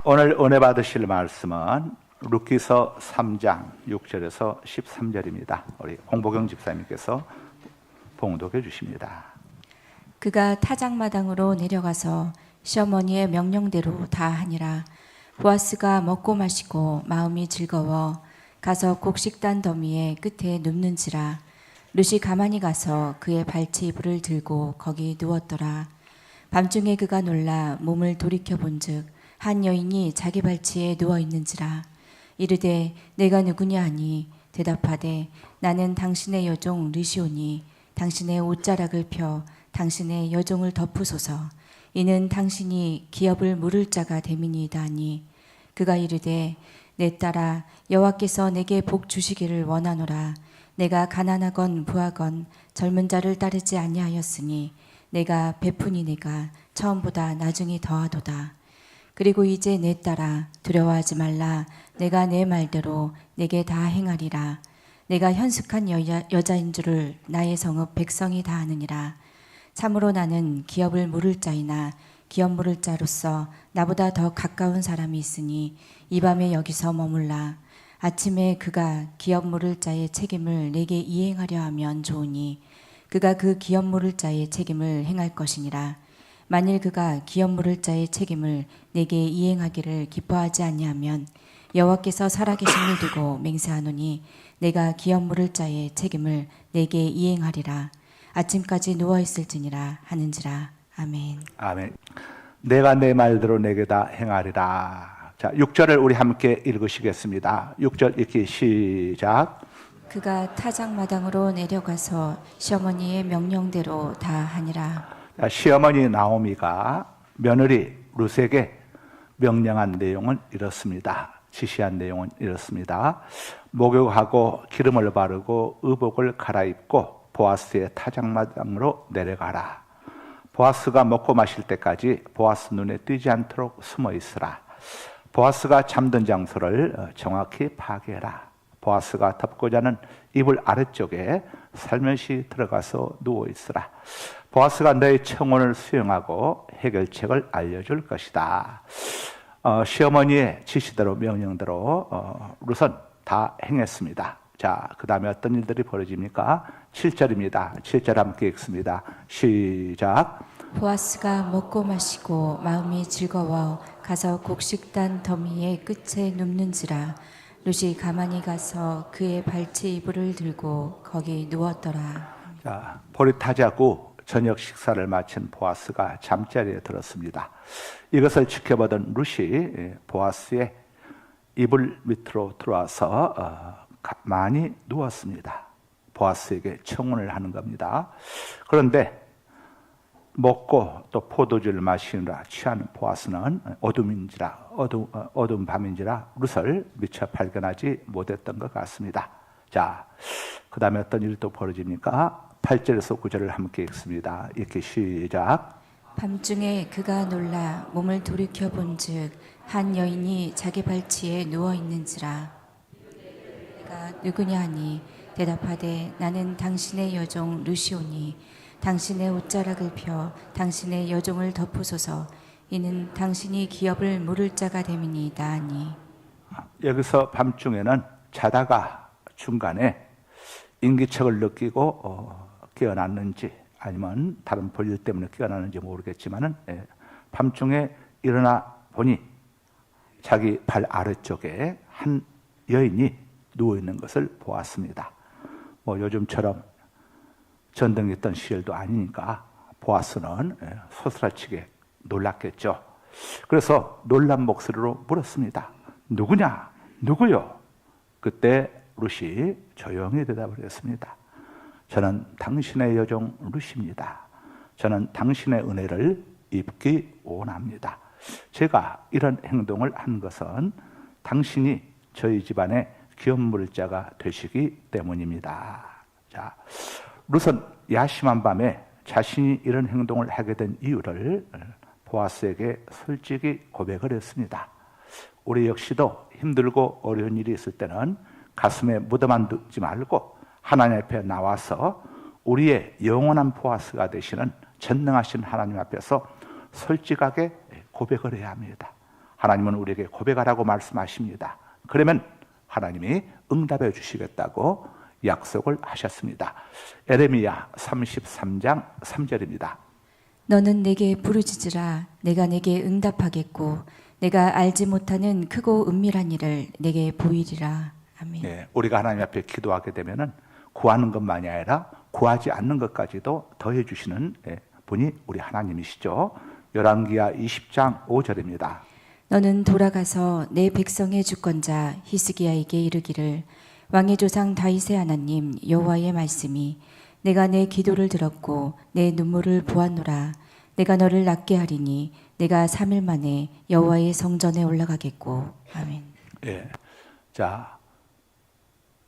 오늘 은혜 받으실 말씀은 룻기서 3장 6절에서 13절입니다. 우리 홍보경 집사님께서 봉독해 주십니다. 그가 타작마당으로 내려가서 시어머니의 명령대로 다 하니라. 보아스가 먹고 마시고 마음이 즐거워 가서 곡식단 더미의 끝에 눕는지라. 룻이 가만히 가서 그의 발치 이불을 들고 거기 누웠더라. 밤중에 그가 놀라 몸을 돌이켜 본즉 한 여인이 자기 발치에 누워 있는지라. 이르되 내가 누구냐 하니 대답하되 나는 당신의 여종 르시오니 당신의 옷자락을 펴 당신의 여종을 덮으소서. 이는 당신이 기업을 물을 자가 됨이니이다 하니 그가 이르되 내 딸아 여호와께서 내게 복 주시기를 원하노라. 내가 가난하건 부하건 젊은 자를 따르지 아니하였으니 내가 베푸니 내가 처음보다 나중이 더하도다. 그리고 이제 내 딸아 두려워하지 말라. 내가 내 말대로 내게 다 행하리라. 내가 현숙한 여자인 줄을 나의 성읍 백성이 다 아느니라. 참으로 나는 기업을 물을 자이나 기업 물을 자로서 나보다 더 가까운 사람이 있으니 이 밤에 여기서 머물라. 아침에 그가 기업 물을 자의 책임을 내게 이행하려 하면 좋으니 그가 그 기업 물을 자의 책임을 행할 것이니라. 만일 그가 기업 물을 자의 책임을 내게 이행하기를 기뻐하지 아니하면 여호와께서 살아계심을 두고 맹세하노니 내가 기업 물을 자의 책임을 내게 이행하리라. 아침까지 누워 있을지니라 하는지라. 아멘. 아멘. 내가 내 말대로 내게 다 행하리라. 자, 6절을 우리 함께 읽으시겠습니다. 6절 읽기 시작. 그가 타작마당으로 내려가서 시어머니의 명령대로 다 하니라. 시어머니 나오미가 며느리 룻에게 명령한 내용은 이렇습니다. 지시한 내용은 이렇습니다. 목욕하고 기름을 바르고 의복을 갈아입고 보아스의 타작마당으로 내려가라. 보아스가 먹고 마실 때까지 보아스 눈에 띄지 않도록 숨어 있으라. 보아스가 잠든 장소를 정확히 파악해라. 보아스가 덮고 자는 이불 아래쪽에 살며시 들어가서 누워 있으라. 보아스가 너의 청혼을 수용하고 해결책을 알려줄 것이다. 시어머니의 지시대로 명령대로 룻은 다 행했습니다. 자, 그 다음에 어떤 일들이 벌어집니까? 7절입니다. 7절 함께 읽습니다. 시작. 보아스가 먹고 마시고 마음이 즐거워 가서 곡식단 더미의 끝에 눕는지라. 룻이 가만히 가서 그의 발치 이불을 들고 거기 누웠더라. 자, 보릿하자고 저녁 식사를 마친 보아스가 잠자리에 들었습니다. 이것을 지켜보던 룻이 보아스의 이불 밑으로 들어와서 가만히 누웠습니다. 보아스에게 청혼을 하는 겁니다. 그런데 먹고 또 포도주를 마시느라 취한 보아스는 어두운 밤인지라 룻을 미처 발견하지 못했던 것 같습니다. 자, 그 다음에 어떤 일이 또 벌어집니까? 8절에서 9절을 함께 읽습니다. 이렇게 시작. 밤중에 그가 놀라 몸을 돌이켜 본즉 한 여인이 자기 발치에 누워 있는지라. 내가 누구냐 하니 대답하되 나는 당신의 여종 르시오니 당신의 옷자락을 펴 당신의 여종을 덮으소서. 이는 당신이 기업을 물을 자가 됨이니이다 하니. 여기서 밤중에는 자다가 중간에 인기척을 느끼고 깨어났는지 아니면 다른 볼일 때문에 깨어났는지 모르겠지만은 밤중에 일어나 보니 자기 발 아래쪽에 한 여인이 누워 있는 것을 보았습니다. 뭐 요즘처럼 전등이 있던 시절도 아니니까 보아스는 소스라치게 놀랐겠죠. 그래서 놀란 목소리로 물었습니다. 누구냐? 누구요? 그때 룻이 조용히 대답을 했습니다. 저는 당신의 여종 룻입니다. 저는 당신의 은혜를 입기 원합니다. 제가 이런 행동을 한 것은 당신이 저희 집안의 기업 물을 자가 되시기 때문입니다. 자, 룻은 야심한 밤에 자신이 이런 행동을 하게 된 이유를 보아스에게 솔직히 고백을 했습니다. 우리 역시도 힘들고 어려운 일이 있을 때는 가슴에 묻어만 두지 말고 하나님 앞에 나와서 우리의 영원한 보아스가 되시는 전능하신 하나님 앞에서 솔직하게 고백을 해야 합니다. 하나님은 우리에게 고백하라고 말씀하십니다. 그러면 하나님이 응답해 주시겠다고 약속을 하셨습니다. 에레미야 33장 3절입니다. 너는 내게 부르짖으라. 내가 내게 응답하겠고 내가 알지 못하는 크고 은밀한 일을 내게 보이리라. 아멘. 네, 우리가 하나님 앞에 기도하게 되면은 구하는 것만이 아니라 구하지 않는 것까지도 더해 주시는 분이 우리 하나님이시죠. 열왕기하 20장 5절입니다. 너는 돌아가서 내 백성의 주권자 히스기야에게 이르기를 왕의 조상 다윗의 하나님 여호와의 말씀이 내가 내 기도를 들었고 내 눈물을 보았노라. 내가 너를 낫게 하리니 내가 3일 만에 여호와의 성전에 올라가겠고. 아멘. 예. 자,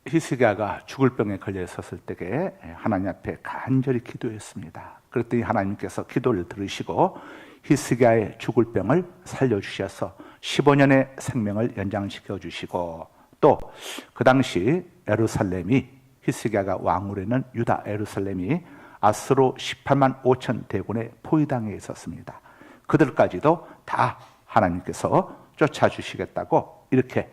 히스기야가 죽을 병에 걸려 있었을 때에 하나님 앞에 간절히 기도했습니다. 그랬더니 하나님께서 기도를 들으시고 히스기야의 죽을 병을 살려주셔서 15년의 생명을 연장시켜 주시고, 또 그 당시 예루살렘이, 히스기야가 왕으로 있는 유다 예루살렘이 아수로 18만 5천 대군에 포위당해 있었습니다. 그들까지도 다 하나님께서 쫓아주시겠다고 이렇게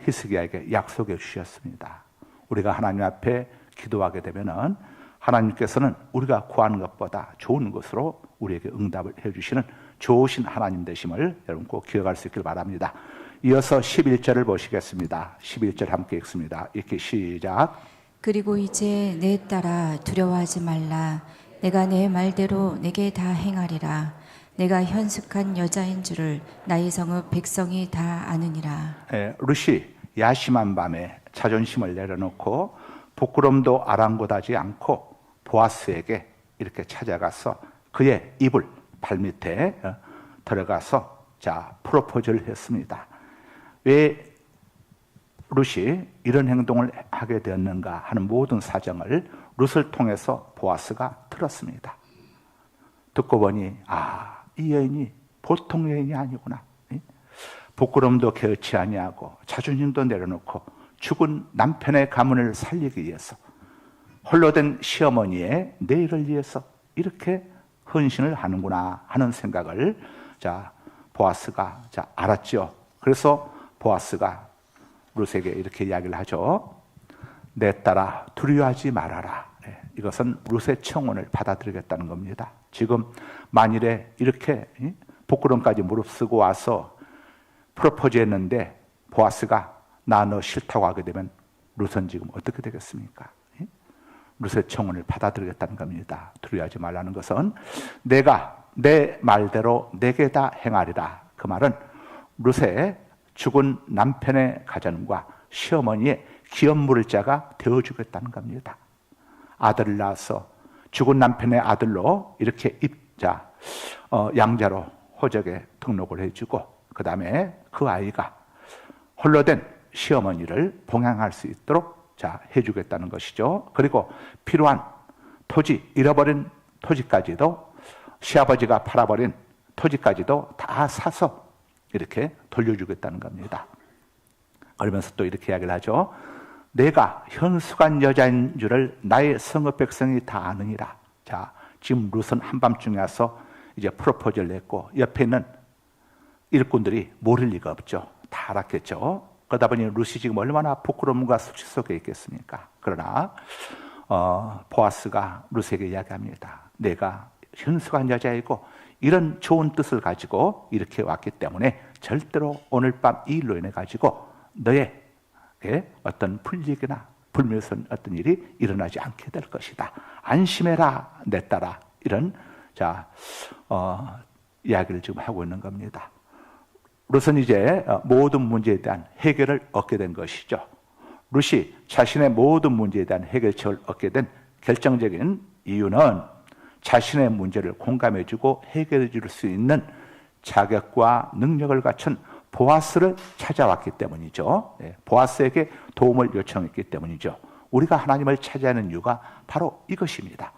히스기야에게 약속해 주셨습니다. 우리가 하나님 앞에 기도하게 되면은 하나님께서는 우리가 구하는 것보다 좋은 것으로 우리에게 응답을 해주시는 좋으신 하나님 되심을 여러분 꼭 기억할 수 있길 바랍니다. 이어서 11절을 보시겠습니다. 11절 함께 읽습니다. 이렇게 시작. 그리고 이제 내 딸아 두려워하지 말라. 내가 내 말대로 내게 다 행하리라. 내가 현숙한 여자인 줄을 나의 성읍 백성이 다 아느니라. 룻이 야심한 밤에 자존심을 내려놓고 부끄럼도 아랑곳하지 않고 보아스에게 이렇게 찾아가서 그의 이불 발밑에 들어가서 프로포즈를 했습니다. 왜 룻이 이런 행동을 하게 되었는가 하는 모든 사정을 룻을 통해서 보아스가 들었습니다. 듣고 보니 이 여인이 보통 여인이 아니구나. 부끄럼도 개의치 아니하고 자존심도 내려놓고 죽은 남편의 가문을 살리기 위해서, 홀로 된 시어머니의 내일을 위해서 이렇게 헌신을 하는구나 하는 생각을 보아스가 알았죠. 그래서 보아스가 룻에게 이렇게 이야기를 하죠. 내 딸아 두려워하지 말아라. 이것은 룻의 청혼을 받아들이겠다는 겁니다. 지금 만일에 이렇게 부끄럼까지 무릅쓰고 와서 프로포즈 했는데 보아스가 나 너 싫다고 하게 되면 룻은 지금 어떻게 되겠습니까? 룻의 청혼을 받아들이겠다는 겁니다. 두려워하지 말라는 것은 내가 내 말대로 내게 다 행하리라. 그 말은 룻의 죽은 남편의 가정과 시어머니의 기업 물을 자가 되어주겠다는 겁니다. 아들을 낳아서 죽은 남편의 아들로 이렇게 양자로 호적에 등록을 해주고, 그 다음에 그 아이가 홀로 된 시어머니를 봉양할 수 있도록 해주겠다는 것이죠. 그리고 필요한 토지, 잃어버린 토지까지도, 시아버지가 팔아버린 토지까지도 다 사서 이렇게 돌려주겠다는 겁니다. 그러면서 또 이렇게 이야기를 하죠. 내가 현숙한 여자인 줄을 나의 성읍 백성이 다 아느니라. 지금 룻은 한밤중에 와서 이제 프로포즈를 냈고 옆에 있는 일꾼들이 모를 리가 없죠. 다 알았겠죠. 그러다 보니 룻이 지금 얼마나 부끄러움과 수치 속에 있겠습니까? 그러나 보아스가 룻에게 이야기합니다. 내가 현숙한 여자이고 이런 좋은 뜻을 가지고 이렇게 왔기 때문에 절대로 오늘 밤 이 일로 인해 가지고 너의 어떤 불이익이나 불미스러운 어떤 일이 일어나지 않게 될 것이다. 안심해라 내 딸아. 이런 이야기를 지금 하고 있는 겁니다. 룻은 이제 모든 문제에 대한 해결을 얻게 된 것이죠. 룻이 자신의 모든 문제에 대한 해결책을 얻게 된 결정적인 이유는 자신의 문제를 공감해주고 해결해 줄 수 있는 자격과 능력을 갖춘 보아스를 찾아왔기 때문이죠. 보아스에게 도움을 요청했기 때문이죠. 우리가 하나님을 찾아하는 이유가 바로 이것입니다.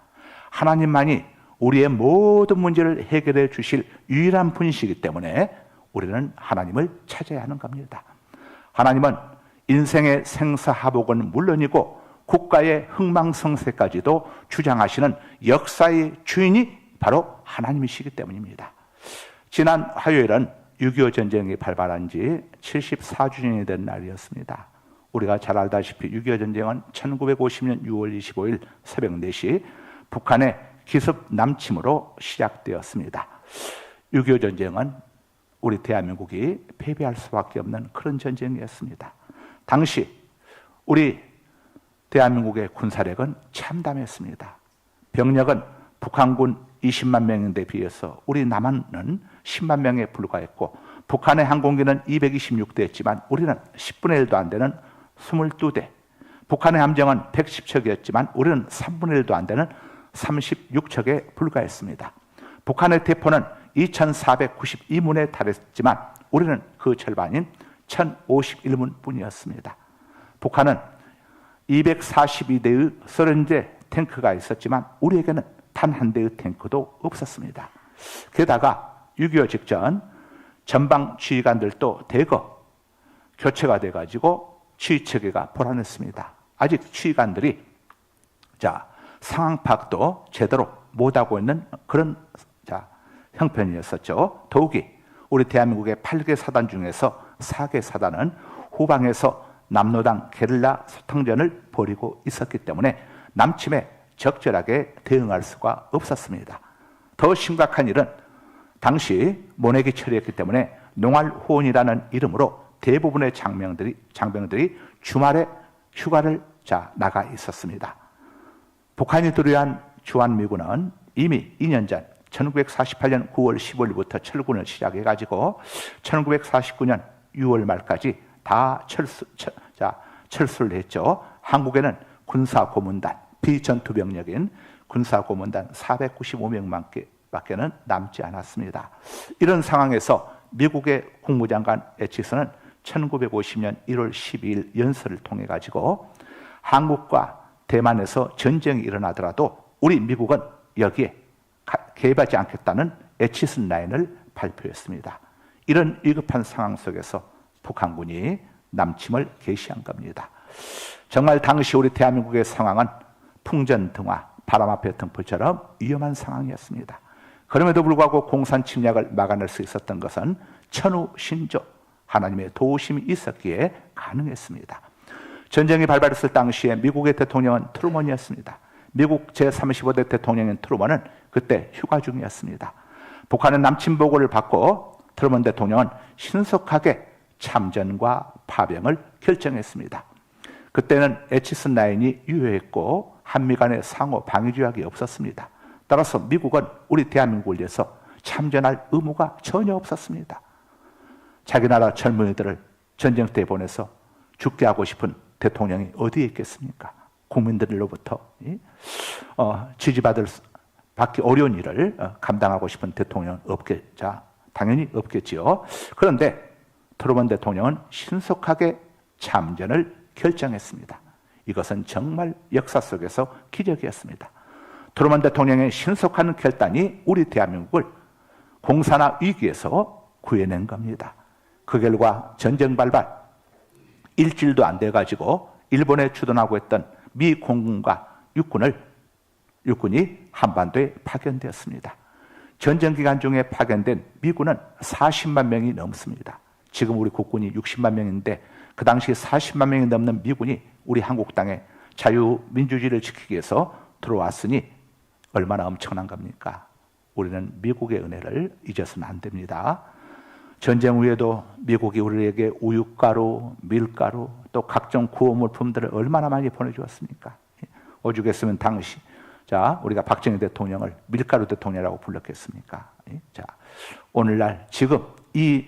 하나님만이 우리의 모든 문제를 해결해 주실 유일한 분이시기 때문에 우리는 하나님을 찾아야 하는 겁니다. 하나님은 인생의 생사하복은 물론이고 국가의 흥망성쇠까지도 주장하시는 역사의 주인이 바로 하나님이시기 때문입니다. 지난 화요일은 6.25 전쟁이 발발한 지 74주년이 된 날이었습니다. 우리가 잘 알다시피 6.25 전쟁은 1950년 6월 25일 새벽 4시 북한의 기습 남침으로 시작되었습니다. 6.25 전쟁은 우리 대한민국이 패배할 수밖에 없는 그런 전쟁이었습니다. 당시 우리 대한민국의 군사력은 참담했습니다. 병력은 북한군 20만 명인데 비해서 우리 남한은 10만 명에 불과했고, 북한의 항공기는 226대였지만 우리는 10분의 1도 안 되는 22대, 북한의 함정은 110척이었지만 우리는 3분의 1도 안 되는 36척에 불과했습니다. 북한의 대포는 2492문에 달했지만 우리는 그 절반인 1051문 뿐이었습니다. 북한은 242대의 소련제 탱크가 있었지만 우리에게는 단 한 대의 탱크도 없었습니다. 게다가 6.25 직전 전방 지휘관들도 대거 교체가 돼가지고 지휘체계가 불안했습니다. 아직 지휘관들이 상황 파악도 제대로 못하고 있는 그런 형편이었었죠. 더욱이 우리 대한민국의 8개 사단 중에서 4개 사단은 후방에서 남로당 게릴라 소탕전을 벌이고 있었기 때문에 남침에 적절하게 대응할 수가 없었습니다. 더 심각한 일은 당시 모내기 철이었기 때문에 농활호원이라는 이름으로 대부분의 장병들이 주말에 휴가를 나가 있었습니다. 북한이 들여한 주한미군은 이미 2년 전 1948년 9월 15일부터 철군을 시작해가지고 1949년 6월 말까지 다 철수를 했죠. 한국에는 군사고문단, 비전투병력인 군사고문단 495명밖에는 남지 않았습니다. 이런 상황에서 미국의 국무장관 에치슨은 1950년 1월 12일 연설을 통해 가지고 한국과 대만에서 전쟁이 일어나더라도 우리 미국은 여기에 개입하지 않겠다는 에치슨 라인을 발표했습니다. 이런 위급한 상황 속에서 북한군이 남침을 개시한 겁니다. 정말 당시 우리 대한민국의 상황은 풍전등화, 바람 앞에 등불처럼 위험한 상황이었습니다. 그럼에도 불구하고 공산 침략을 막아낼 수 있었던 것은 천우신조, 하나님의 도우심이 있었기에 가능했습니다. 전쟁이 발발했을 당시에 미국의 대통령은 트루먼이었습니다. 미국 제35대 대통령인 트루먼은 그때 휴가 중이었습니다. 북한은 남침 보고를 받고 트루먼 대통령은 신속하게 참전과 파병을 결정했습니다. 그때는 에치슨 라인이 유효했고 한미 간의 상호 방위 조약이 없었습니다. 따라서 미국은 우리 대한민국을 위해서 참전할 의무가 전혀 없었습니다. 자기 나라 젊은이들을 전쟁터에 보내서 죽게 하고 싶은 대통령이 어디에 있겠습니까? 국민들로부터 받기 어려운 일을 감당하고 싶은 대통령은 당연히 없겠지요. 그런데 트루먼 대통령은 신속하게 참전을 결정했습니다. 이것은 정말 역사 속에서 기적이었습니다. 트루먼 대통령의 신속한 결단이 우리 대한민국을 공산화 위기에서 구해낸 겁니다. 그 결과 전쟁 발발 일주일도 안 돼가지고 일본에 주둔하고 있던 미 공군과 육군이 한반도에 파견되었습니다. 전쟁 기간 중에 파견된 미군은 40만 명이 넘습니다. 지금 우리 국군이 60만 명인데 그 당시 40만 명이 넘는 미군이 우리 한국 땅에 자유민주주의를 지키기 위해서 들어왔으니 얼마나 엄청난 겁니까? 우리는 미국의 은혜를 잊어서는 안 됩니다. 전쟁 후에도 미국이 우리에게 우유가루, 밀가루, 또 각종 구호물품들을 얼마나 많이 보내주었습니까? 오죽했으면 당시 우리가 박정희 대통령을 밀가루 대통령이라고 불렀겠습니까? 오늘날 지금 이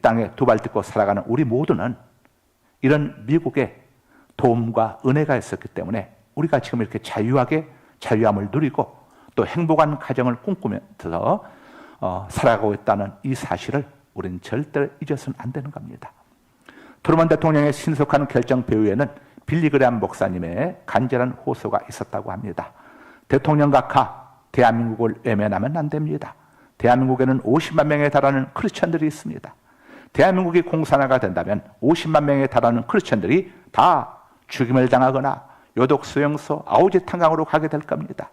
땅에 두 발 딛고 살아가는 우리 모두는 이런 미국의 도움과 은혜가 있었기 때문에 우리가 지금 이렇게 자유함을 누리고 또 행복한 가정을 꿈꾸면서 살아가고 있다는 이 사실을 우리는 절대 잊어서는 안 되는 겁니다. 트루먼 대통령의 신속한 결정 배후에는 빌리그레함 목사님의 간절한 호소가 있었다고 합니다. 대통령 각하 대한민국을 외면하면 안 됩니다. 대한민국에는 50만 명에 달하는 크리스천들이 있습니다. 대한민국이 공산화가 된다면 50만 명에 달하는 크리스천들이 다 죽임을 당하거나 요독수용소, 아우지탄강으로 가게 될 겁니다.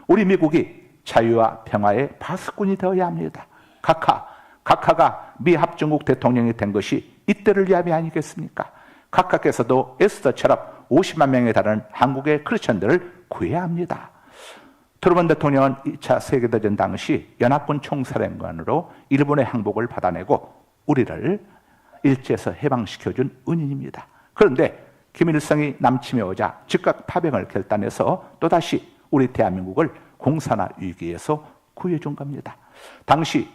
우리 미국이 자유와 평화의 파수꾼이 되어야 합니다. 각하 각하가 미 합중국 대통령이 된 것이 이때를 위함이 아니겠습니까? 각하께서도 에스더처럼 50만 명에 달하는 한국의 크리스천들을 구해야 합니다. 트루먼 대통령은 2차 세계대전 당시 연합군 총사령관으로 일본의 항복을 받아내고 우리를 일제에서 해방시켜준 은인입니다. 그런데 김일성이 남침해 오자 즉각 파병을 결단해서 또다시 우리 대한민국을 공산화 위기에서 구해준 겁니다. 당시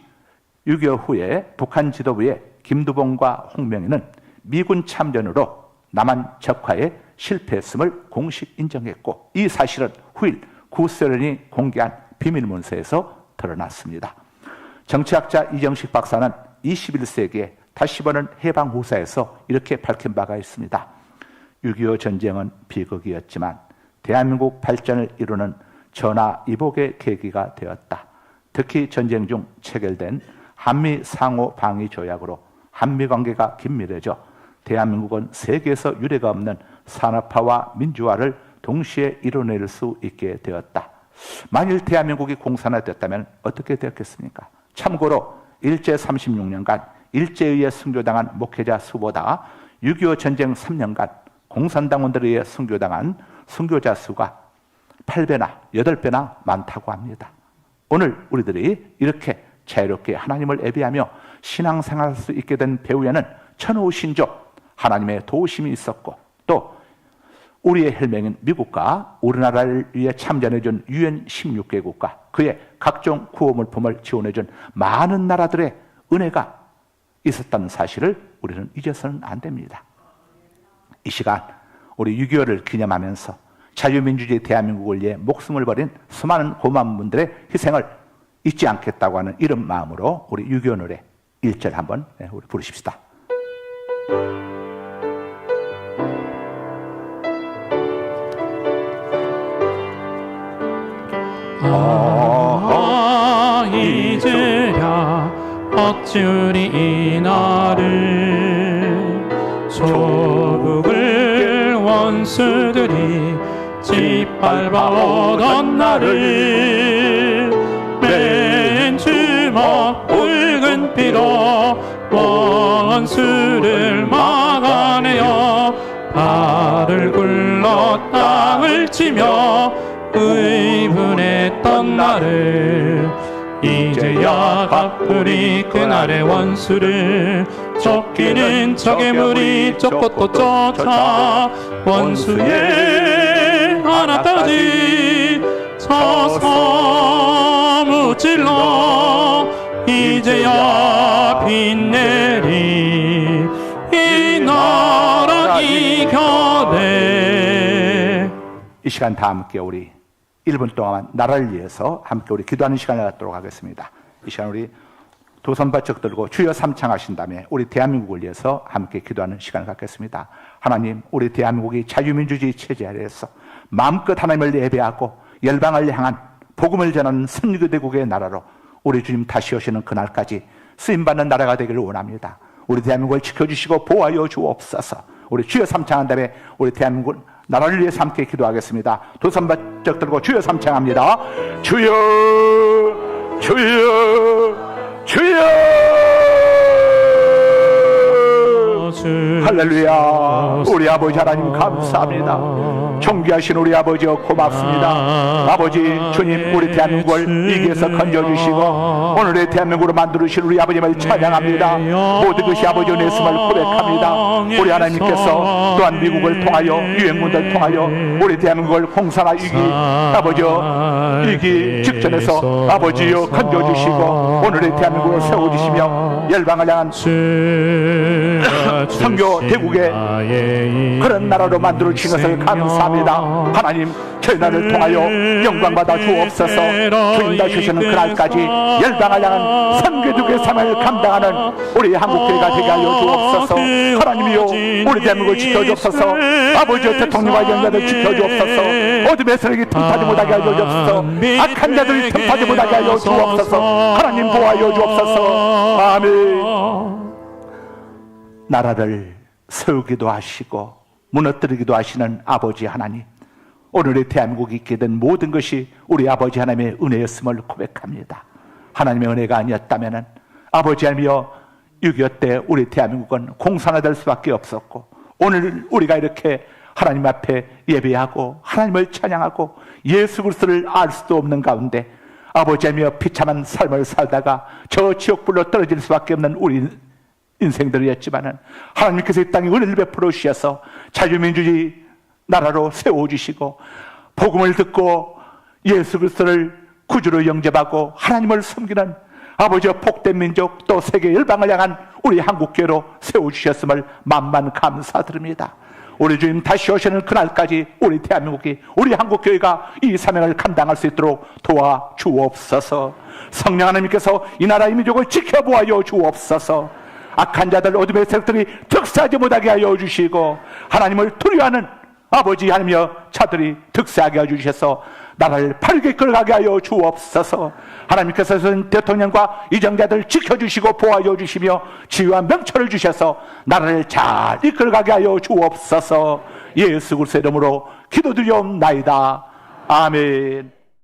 6.25 후에 북한 지도부의 김두봉과 홍명희는 미군 참전으로 남한 적화에 실패했음을 공식 인정했고, 이 사실은 후일 구소련이 공개한 비밀문서에서 드러났습니다. 정치학자 이정식 박사는 21세기에 다시 보는 해방후사에서 이렇게 밝힌 바가 있습니다. 6.25 전쟁은 비극이었지만 대한민국 발전을 이루는 전화위복의 계기가 되었다. 특히 전쟁 중 체결된 한미 상호 방위 조약으로 한미 관계가 긴밀해져 대한민국은 세계에서 유례가 없는 산업화와 민주화를 동시에 이뤄낼 수 있게 되었다. 만일 대한민국이 공산화됐다면 어떻게 되었겠습니까? 참고로 일제 36년간 일제에 의해 순교당한 목회자 수보다 6.25 전쟁 3년간 공산당원들에 의해 순교당한 순교자 수가 8배나 8배나 많다고 합니다. 오늘 우리들이 이렇게 자유롭게 하나님을 예배하며 신앙생활할 수 있게 된 배후에는 천호신조 하나님의 도우심이 있었고, 또 우리의 혈맹인 미국과 우리나라를 위해 참전해준 UN 16개국과 그의 각종 구호물품을 지원해준 많은 나라들의 은혜가 있었다는 사실을 우리는 잊어서는 안 됩니다. 이 시간 우리 6.25를 기념하면서 자유민주주의 대한민국을 위해 목숨을 버린 수많은 고마운 분들의 희생을 잊지 않겠다고 하는 이런 마음으로 우리 6.25 노래 1절 한번 우리 부르십시다. 이제야 어찌리 이 날을 조국을 원수들이 짓밟아오던 날을 맨 주먹 붉은 피로 원수를 막아내어 발을 굴러 땅을 치며 의분했던 날을 이제야 갚으리 그날의 원수를. 쫓기는 적의 무리 쫓고 또 쫓아 원수의 하나까지 서서 무찔러 이제야 빛내리 이 나라 이겨내. 이 시간 다 함께 우리 1분 동안 나라를 위해서 함께 우리 기도하는 시간을 갖도록 하겠습니다. 이 시간 우리 두 손 바짝 들고 주여 삼창하신 다음에 우리 대한민국을 위해서 함께 기도하는 시간을 갖겠습니다. 하나님, 우리 대한민국이 자유민주주의 체제 아래에서 마음껏 하나님을 예배하고 열방을 향한 복음을 전하는 선교대국의 나라로 우리 주님 다시 오시는 그날까지 쓰임받는 나라가 되기를 원합니다. 우리 대한민국을 지켜주시고 보호하여 주옵소서. 우리 주여 삼창한 다음에 우리 대한민국 나라를 위해서 함께 기도하겠습니다. 두 손 바짝 들고 주여 삼창합니다. 주여 주여 주여. 할렐루야. 우리 아버지 하나님 감사합니다. 존귀하신 우리 아버지여 고맙습니다. 아버지 주님, 우리 대한민국을 위기에서 건져주시고 오늘의 대한민국으로 만들어주신 우리 아버님을 찬양합니다. 모든 것이 아버지 은혜였음을 고백합니다. 우리 하나님께서 또한 미국을 통하여 유엔군을 통하여 우리 대한민국을 공산화 위기 아버지여 위기 직전에서 아버지여 건져주시고 오늘의 대한민국을 세워주시며 열방을 향한 선교 대국의 그런 나라로 만들어주신 것을 감사합니다. 하나님, 저희 나라를 통하여 영광받아 주옵소서. 주님 다시 오시는 그날까지 열방을 향한 선교대국의 삶을 감당하는 우리 한국교회가 되게 하여 주옵소서. 하나님이여, 우리 대한민국을 지켜주옵소서. 아버지여, 대통령과 영자들 지켜주옵소서. 어둠의 세력이 틈타지 못하게 하여 주옵소서. 악한 자들이 틈타지 못하게 하여 주옵소서. 하나님 보호하여 주옵소서. 아멘. 나라를 세우기도 하시고 무너뜨리기도 하시는 아버지 하나님, 오늘의 대한민국이 있게 된 모든 것이 우리 아버지 하나님의 은혜였음을 고백합니다. 하나님의 은혜가 아니었다면 아버지 하나님이여 6.25 때 우리 대한민국은 공산화될 수밖에 없었고 오늘 우리가 이렇게 하나님 앞에 예배하고 하나님을 찬양하고 예수 그리스도를 알 수도 없는 가운데 아버지 하나님이여 비참한 삶을 살다가 저 지옥불로 떨어질 수밖에 없는 우리 인생들이었지만은 하나님께서 이 땅에 은혜를 베풀어 주셔서 자유민주주의 나라로 세워주시고 복음을 듣고 예수 그리스도를 구주로 영접하고 하나님을 섬기는 아버지의 복된 민족 또 세계 열방을 향한 우리 한국교회로 세워주셨음을 만만 감사드립니다. 우리 주님 다시 오시는 그날까지 우리 대한민국이 우리 한국교회가 이 사명을 감당할 수 있도록 도와주옵소서. 성령 하나님께서 이 나라의 민족을 지켜보아여 주옵소서. 악한 자들 어둠의 세력들이 득세하지 못하게 하여 주시고 하나님을 두려워하는 아버지 하나님여 자들이 득세하게 하여 주셔서 나라를 바르게 끌어가게 하여 주옵소서. 하나님께서 대통령과 이정자들 지켜주시고 보호하여 주시며 지위와 명철을 주셔서 나라를 잘 이끌어가게 하여 주옵소서. 예수 그리스도의 이름으로 기도드리옵나이다. 아멘.